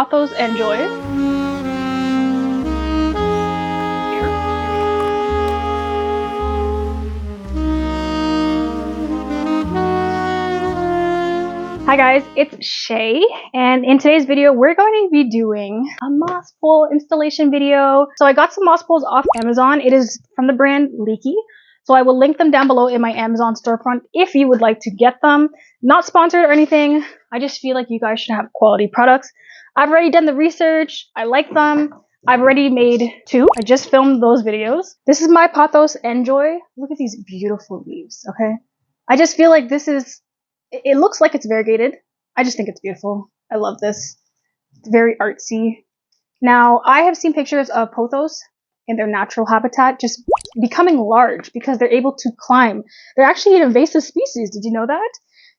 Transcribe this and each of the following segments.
POTHOS N'JOY. Hi guys, it's Shay, and in today's video we're going to be doing a moss pole installation video. So I got some moss poles off Amazon. It is from the brand Leaky. So I will link them down below in my Amazon storefront if you would like to get them. Not sponsored or anything. I just feel like you guys should have quality products. I've already done the research. I like them. I've already made 2. I just filmed those videos. This is my POTHOS N'JOY. Look at these beautiful leaves, okay? I just feel like this is, it looks like it's variegated. I just think it's beautiful. I love this. It's very artsy. Now, I have seen pictures of pothos in their natural habitat just becoming large because they're able to climb. They're actually an invasive species. Did you know that?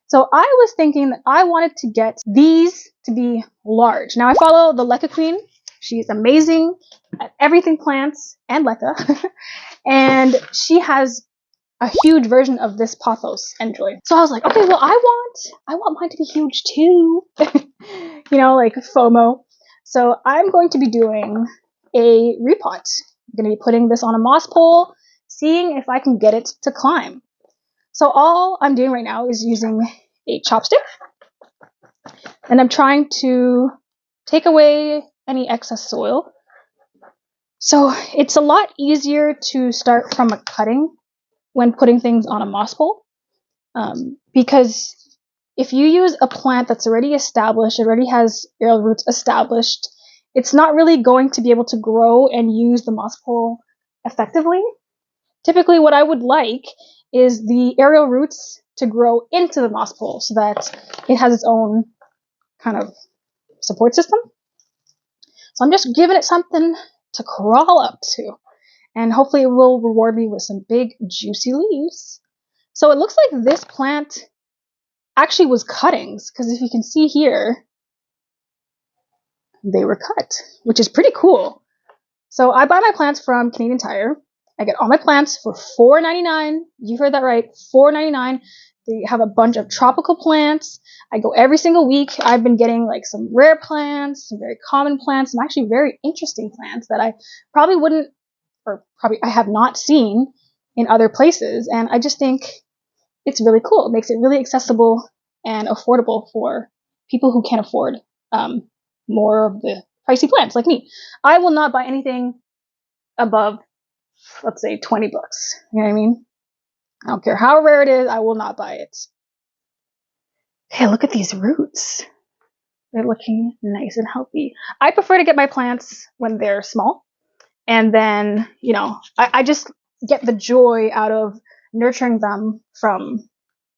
So I was thinking that I wanted to get these to be large. Now I follow the Lekka Queen. She's amazing at everything plants and Lekka. And she has a huge version of this POTHOS N'JOY. So I was like, okay, well I want mine to be huge too. You know, like FOMO. So I'm going to be doing a repot. I'm going to be putting this on a moss pole, seeing if I can get it to climb. So all I'm doing right now is using a chopstick, and I'm trying to take away any excess soil. So it's a lot easier to start from a cutting when putting things on a moss pole, because if you use a plant that's already established, it already has aerial roots established, it's not really going to be able to grow and use the moss pole effectively. Typically what I would like is the aerial roots to grow into the moss pole so that it has its own kind of support system. So I'm just giving it something to crawl up to, and hopefully it will reward me with some big juicy leaves. So it looks like this plant actually was cuttings, because if you can see here, they were cut, which is pretty cool. So I buy my plants from Canadian Tire. I get all my plants for $4.99. You heard that right, $4.99. They have a bunch of tropical plants. I go every single week. I've been getting like some rare plants, some very common plants, some actually very interesting plants that I probably wouldn't, or probably I have not seen in other places. And I just think it's really cool. It makes it really accessible and affordable for people who can't afford more of the pricey plants like me. I will not buy anything above, let's say, 20 bucks. You know what I mean? I don't care how rare it is, I will not buy it. Hey, look at these roots. They're looking nice and healthy. I prefer to get my plants when they're small. And then, you know, I just get the joy out of nurturing them from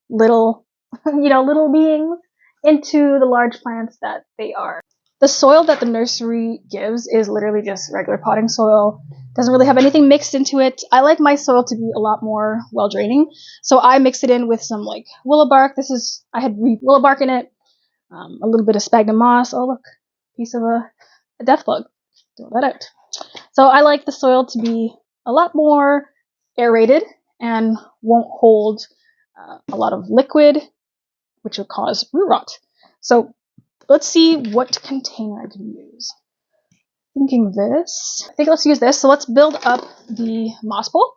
little, you know, little beings into the large plants that they are. The soil that the nursery gives is literally just regular potting soil. Doesn't really have anything mixed into it. I like my soil to be a lot more well draining, so I mix it in with some like willow bark. I had willow bark in it, a little bit of spaghnum moss. Oh look, piece of a death bug. Throw that out. So I like the soil to be a lot more aerated and won't hold a lot of liquid, which will cause root rot. So let's see what container I can use. Thinking this. I think let's use this. So let's build up the moss pole.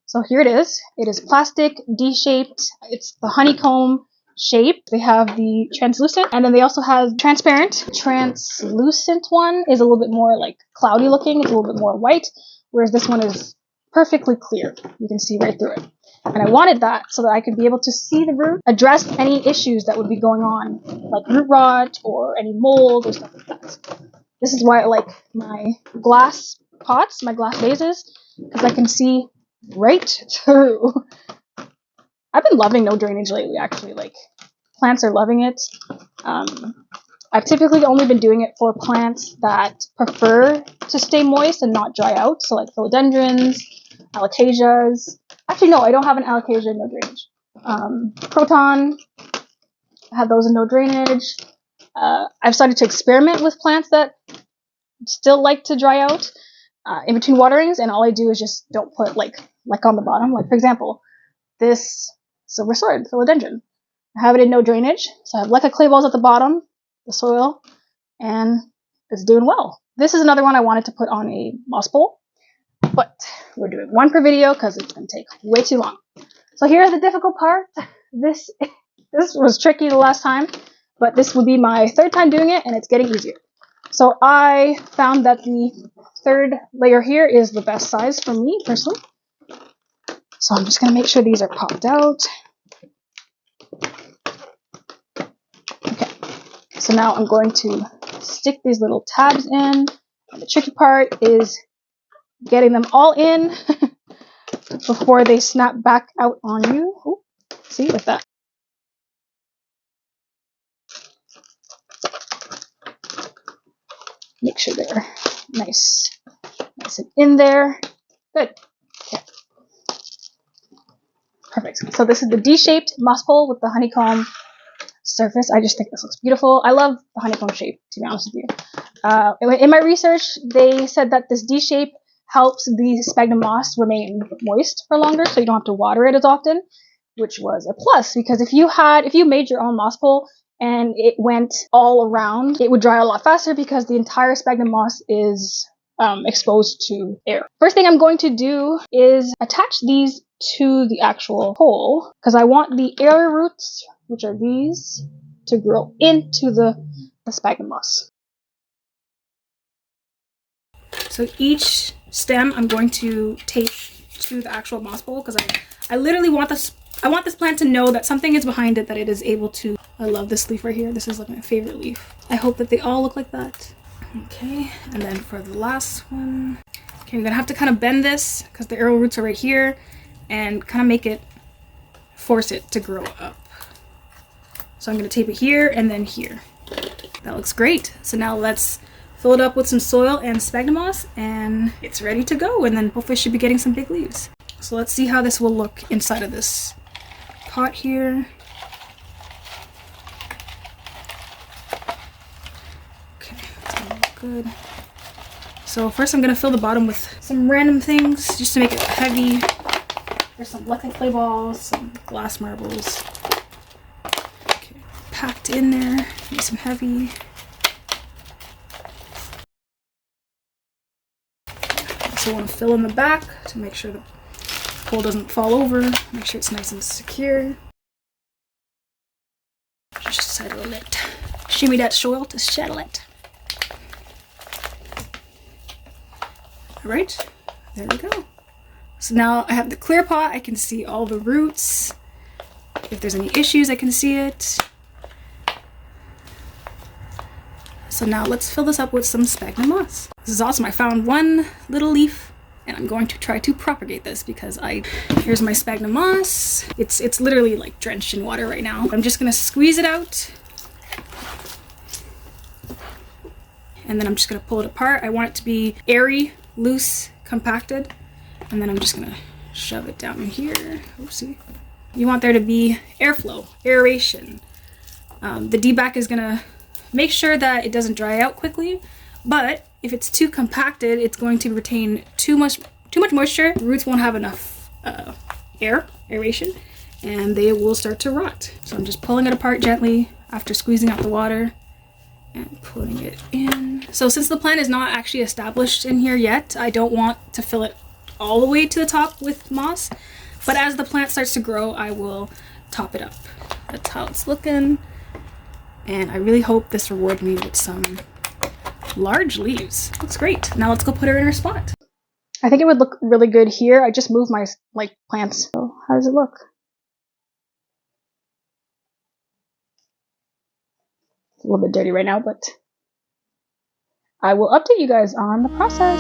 So here it is. It is plastic, D-shaped. It's the honeycomb shape. They have the translucent, and then they also have transparent. Translucent one is a little bit more like cloudy looking. It's a little bit more white, whereas this one is perfectly clear. You can see right through it. And I wanted that so that I could be able to see the root, address any issues that would be going on, like root rot or any mold or stuff like that. This is why I like my glass pots, my glass vases, because I can see right through. I've been loving no drainage lately, actually. Like, plants are loving it. I've typically only been doing it for plants that prefer to stay moist and not dry out, so like philodendrons, alocasias. Actually, no, I don't have an alocasia in no drainage. Croton, I have those in no drainage. I've started to experiment with plants that still like to dry out in between waterings, and all I do is just don't put like on the bottom. Like, for example, this silver sword philodendron. I have it in no drainage, so I have Lekka clay balls at the bottom, the soil, and is doing well. This is another one I wanted to put on a moss bowl, but we're doing one per video because it's going to take way too long. So here's the difficult part. This was tricky the last time, but this will be my third time doing it, and it's getting easier. So I found that the third layer here is the best size for me personally. So I'm just going to make sure these are popped out. Okay, so now I'm going to stick these little tabs in. And the tricky part is getting them all in before they snap back out on you. Ooh, see, like that. Make sure they're nice and in there. Good. Okay. Perfect. So this is the D-shaped moss pole with the honeycomb surface. I just think this looks beautiful. I love the honeycomb shape, to be honest with you. In my research, they said that this D shape helps the sphagnum moss remain moist for longer, so you don't have to water it as often, which was a plus, because if you made your own moss pole and it went all around, it would dry a lot faster because the entire sphagnum moss is exposed to air. First thing I'm going to do is attach these to the actual pole, because I want the air roots, which are these, to grow into the sphagnum moss. So each stem I'm going to tape to the actual moss pole, because I literally want this. I want this plant to know that something is behind it, that it is able to. I love this leaf right here. This is like my favorite leaf. I hope that they all look like that. Okay, and then for the last one, okay, you're gonna have to kind of bend this because the arrow roots are right here, and kind of force it to grow up. So I'm gonna tape it here and then here. That looks great. So now let's fill it up with some soil and sphagnum moss, and it's ready to go. And then hopefully should be getting some big leaves. So let's see how this will look inside of this pot here. Okay, that's gonna look good. So first I'm gonna fill the bottom with some random things just to make it heavy. There's some lucky clay balls, some glass marbles. Okay, packed in there, nice and heavy. Also want to fill in the back to make sure the pole doesn't fall over. Make sure it's nice and secure. Just settle it. Shimmy that soil to settle it. Alright, there we go. So now I have the clear pot. I can see all the roots. If there's any issues, I can see it. So now let's fill this up with some sphagnum moss. This is awesome. I found one little leaf, and I'm going to try to propagate this because here's my sphagnum moss. It's literally like drenched in water right now. I'm just gonna squeeze it out, and then I'm just gonna pull it apart. I want it to be airy, loose, compacted, and then I'm just gonna shove it down in here. Oopsie. You want there to be airflow, aeration. The D-back is gonna make sure that it doesn't dry out quickly, but if it's too compacted, it's going to retain too much moisture. The roots won't have enough aeration, and they will start to rot. So I'm just pulling it apart gently after squeezing out the water and putting it in. So since the plant is not actually established in here yet, I don't want to fill it all the way to the top with moss, but as the plant starts to grow, I will top it up. That's how it's looking. And I really hope this rewards me with some large leaves. Looks great. Now let's go put her in her spot. I think it would look really good here. I just moved my plants. So how does it look? It's a little bit dirty right now, but I will update you guys on the process.